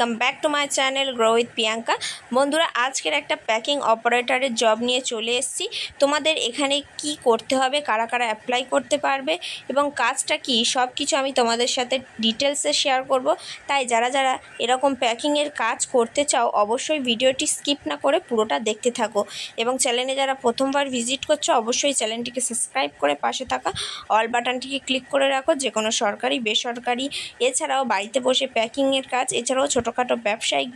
Welcome back to my channel grow with Priyanka. বন্ধুরা, আজকের একটা প্যাকিং অপারেটরের জব নিয়ে চলে এসেছি। তোমাদের এখানে কি করতে হবে, কারা কারা অ্যাপ্লাই করতে পারবে এবং কাজটা কি, সব কিছু আমি তোমাদের সাথে ডিটেলসে শেয়ার করব। তাই যারা যারা এরকম প্যাকিংয়ের কাজ করতে চাও অবশ্যই ভিডিওটি স্কিপ না করে পুরোটা দেখতে থাকো। এবং চ্যানেলে যারা প্রথমবার ভিজিট করছো অবশ্যই চ্যানেলটিকে সাবস্ক্রাইব করে পাশে থাকা অল বাটনটিকে ক্লিক করে রাখো। যে কোনো সরকারি বেসরকারি এছাড়াও বাড়িতে বসে প্যাকিংয়ের কাজ এছাড়াও ছোটোখাটো ব্যবসায়িক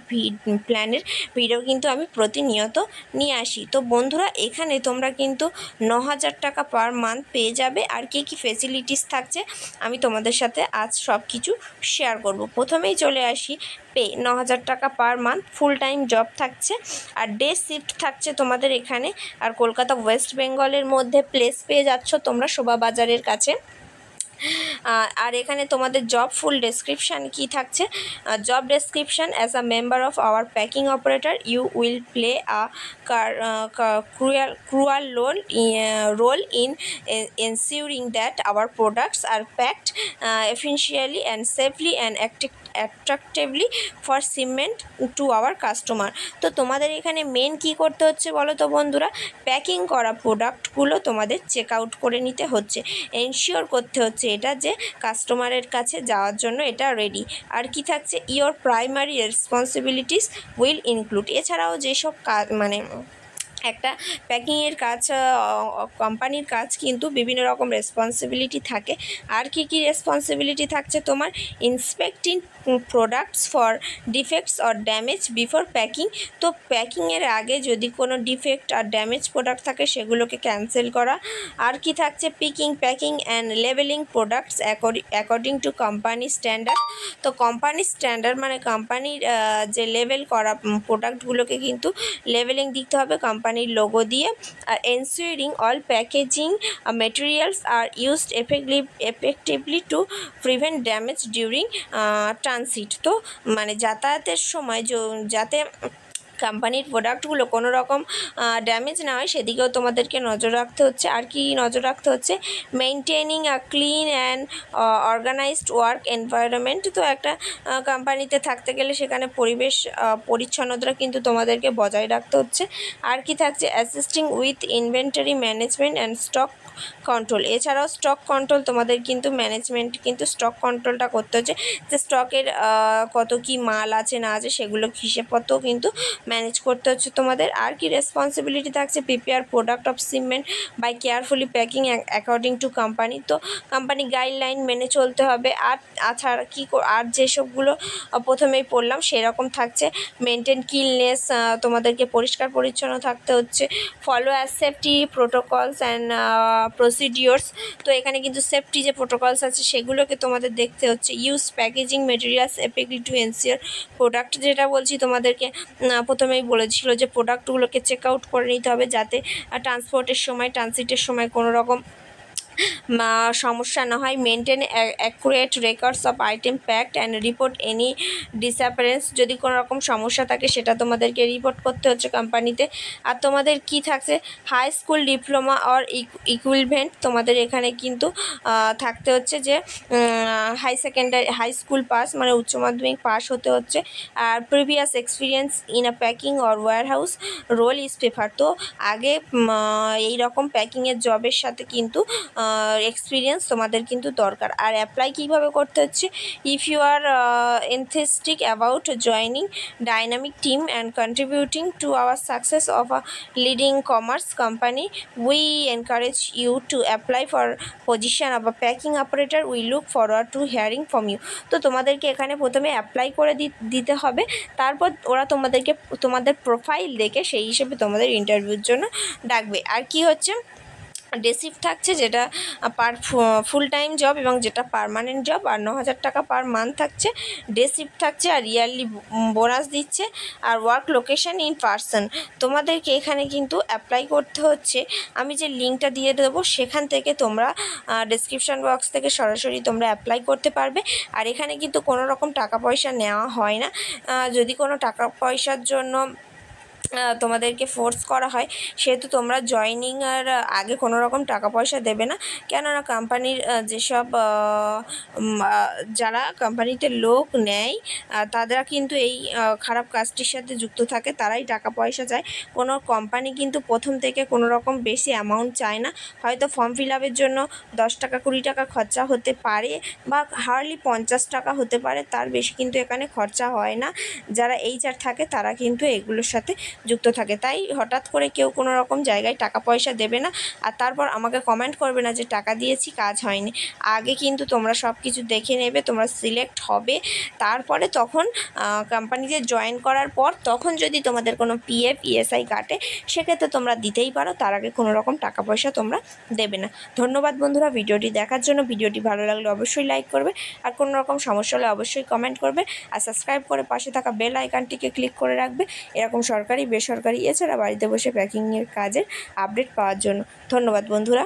প্ল্যানের ভিডিও কিন্তু আমি প্রতিনিয়ত নিয়ে আসি। তো বন্ধুরা, এখানে তোমরা কিন্তু 9,000 টাকা পার মান্থ পেয়ে যাবে। আর কী কী ফেসিলিটিস থাকছে আমি তোমাদের সাথে আজ সব কিছু শেয়ার করব। প্রথমেই চলে আসি পে। 9,000 টাকা per month, full time job থাকছে আর ডে শিফট থাকছে তোমাদের এখানে। আর কলকাতা ওয়েস্ট বেঙ্গলের মধ্যে প্লেস পেয়ে যাচ্ছ তোমরা শোভাবাজারের কাছে। আর এখানে তোমাদের জব ফুল ডেসক্রিপশান কি থাকছে। Job description: as a member of our packing operator you will play a crucial role in ensuring that our products are packed efficiently and safely and attractively for shipment to our customer। তো তোমাদের এখানে main কি করতে হচ্ছে বলো তো বন্ধুরা, packing করা প্রোডাক্টগুলো তোমাদের চেক আউট করে নিতে হচ্ছে, এনশিওর করতে হচ্ছে এটা যে কাস্টমারের কাছে যাওয়ার জন্য এটা রেডি। আর কি থাকছে, your primary responsibilities will include. এছাড়াও যেসব কাজ মানে একটা প্যাকিংয়ের কাজ, কোম্পানির কাজ কিন্তু বিভিন্ন রকম রেসপন্সিবিলিটি থাকে। আর কি কি রেসপন্সিবিলিটি থাকছে তোমার, inspecting products for defects or damage before packing. তো প্যাকিংয়ের আগে যদি কোনো ডিফেক্ট আর ড্যামেজ প্রোডাক্ট থাকে সেগুলোকে ক্যান্সেল করা। আর কি থাকছে, picking packing and labeling products according to company standard. তো কোম্পানির স্ট্যান্ডার্ড মানে কোম্পানির যে লেবেল করা প্রোডাক্টগুলোকে কিন্তু লেবেলিং দিতে হবে কোম্পানির লোগো দিয়ে। আর ensuring all packaging materials are used effectively to prevent damage during transit। তো মানে যাতায়াতের সময় যাতে কোম্পানির প্রোডাক্টগুলো কোনো রকম ড্যামেজ না হয় সেদিকেও তোমাদেরকে নজর রাখতে হচ্ছে। আর কি নজর রাখতে হচ্ছে, maintaining a clean and organized work environment. তো একটা কোম্পানিতে থাকতে গেলে সেখানে পরিবেশ পরিচ্ছন্নতা কিন্তু তোমাদেরকে বজায় রাখতে হচ্ছে। আর কি থাকছে, assisting with inventory management and stock control. এছাড়াও স্টক কন্ট্রোল, তোমাদের কিন্তু ম্যানেজমেন্ট কিন্তু স্টক কন্ট্রোলটা করতে হচ্ছে, যে স্টকের কত কি মাল আছে না আছে সেগুলো হিসেবপত্র কিন্তু ম্যানেজ করতে হচ্ছে তোমাদের। আর কি রেসপন্সিবিলিটি থাকছে, prepare product of shipment by carefully packing according to company. তো কোম্পানি গাইডলাইন মেনে চলতে হবে। আর আছাড়া কি আর যেসবগুলো প্রথমেই পড়লাম সেরকম থাকছে, মেনটেন ক্লিননেস, তোমাদেরকে পরিষ্কার পরিচ্ছন্ন থাকতে হচ্ছে, follow as safety protocols and procedures. তো এখানে কিন্তু সেফটি যে প্রোটোকলস আছে সেগুলোকে তোমাদের দেখতে হচ্ছে। Use packaging materials এফেক্টলি to ensure product, যেটা বলছি তোমাদেরকে প্রথমেই বলেছিল যে প্রোডাক্টগুলোকে চেক আউট করে নিতে হবে যাতে ট্রান্সপোর্টের সময় ট্রানজিটের সময় কোনো রকম সমস্যা না হয়। Maintain accurate records of item packed and report any disappearance. যদি কোনো রকম সমস্যা থাকে সেটা তোমাদেরকে রিপোর্ট করতে হচ্ছে কোম্পানিতে। আর তোমাদের কি থাকছে, high school diploma or equivalent. তোমাদের এখানে কিন্তু থাকতে হচ্ছে যে হাই স্কুল পাস মানে উচ্চ মাধ্যমিক পাস হতে হচ্ছে। আর previous experience in a packing or warehouse role is prefer. তো আগে এই রকম প্যাকিংয়ের জবের সাথে কিন্তু এক্সপিরিয়েন্স তোমাদের কিন্তু দরকার। আর অ্যাপ্লাই কীভাবে করতে হচ্ছে, if you are enthusiastic about joining dynamic team and contributing to our success of a leading commerce company, we encourage you to apply for position of a packing operator. We look forward to hearing from you। তো তোমাদেরকে এখানে প্রথমে apply করে দিতে হবে, তারপর ওরা তোমাদের প্রোফাইল দেখে সেই হিসেবে তোমাদের ইন্টারভিউর জন্য ডাকবে। আর কি হচ্ছে, ডে শিফট থাকছে যেটা ফুল টাইম জব এবং যেটা পার্মানেন্ট জব। আর 9,000 টাকা পার মান্থ থাকছে, ডে শিফট থাকছে আর ইয়ারলি বোনাস দিচ্ছে। আর ওয়ার্ক লোকেশন ইন পার্সন। তোমাদেরকে এখানে কিন্তু অ্যাপ্লাই করতে হচ্ছে, আমি যে লিঙ্কটা দিয়ে দেবো সেখান থেকে তোমরা ডেসক্রিপশন বক্স থেকে সরাসরি তোমরা অ্যাপ্লাই করতে পারবে। আর এখানে কিন্তু কোনো রকম টাকা পয়সা নেওয়া হয় না। যদি কোনো টাকা পয়সার জন্য তোমাদেরকে ফোর্স করা হয়, সেহেতু তোমরা জয়েনিংয়ের আগে কোনো রকম টাকা পয়সা দেবে না। কেননা কোম্পানির যেসব যারা কোম্পানিতে লোক নেয় তারা কিন্তু এই খারাপ কাজটির সাথে যুক্ত থাকে, তারাই টাকা পয়সা চায়। কোনো কোম্পানি কিন্তু প্রথম থেকে কোনো রকম বেশি অ্যামাউন্ট চায় না। হয়তো ফর্ম ফিল আপের জন্য 10 টাকা 20 টাকা খরচা হতে পারে, বা হার্ডলি 50 টাকা হতে পারে, তার বেশি কিন্তু এখানে খরচা হয় না। যারা HR থাকে তারা কিন্তু এগুলোর সাথে যুক্ত থাকে। তাই হঠাৎ করে কেউ কোনো রকম জায়গায় টাকা পয়সা দেবে না, আর তারপর আমাকে কমেন্ট করবে না যে টাকা দিয়েছি কাজ হয়নি। আগে কিন্তু তোমরা সব কিছু দেখে নেবে, তোমরা সিলেক্ট হবে, তারপরে তখন কোম্পানিতে জয়েন করার পর তখন যদি তোমাদের কোনো PF ESI কাটে সেক্ষেত্রে তোমরা দিতেই পারো, তার আগে কোনো রকম টাকা পয়সা তোমরা দেবে না। ধন্যবাদ বন্ধুরা ভিডিওটি দেখার জন্য। ভিডিওটি ভালো লাগলে অবশ্যই লাইক করবে, আর কোনো রকম সমস্যা হলে অবশ্যই কমেন্ট করবে, আর সাবস্ক্রাইব করে পাশে থাকা বেল আইকনটিকে ক্লিক করে রাখবে এরকম সরকারি বেসরকারি এছাড়া বাড়িতে বসে প্যাকিংয়ের কাজের আপডেট পাওয়ার জন্য। ধন্যবাদ বন্ধুরা।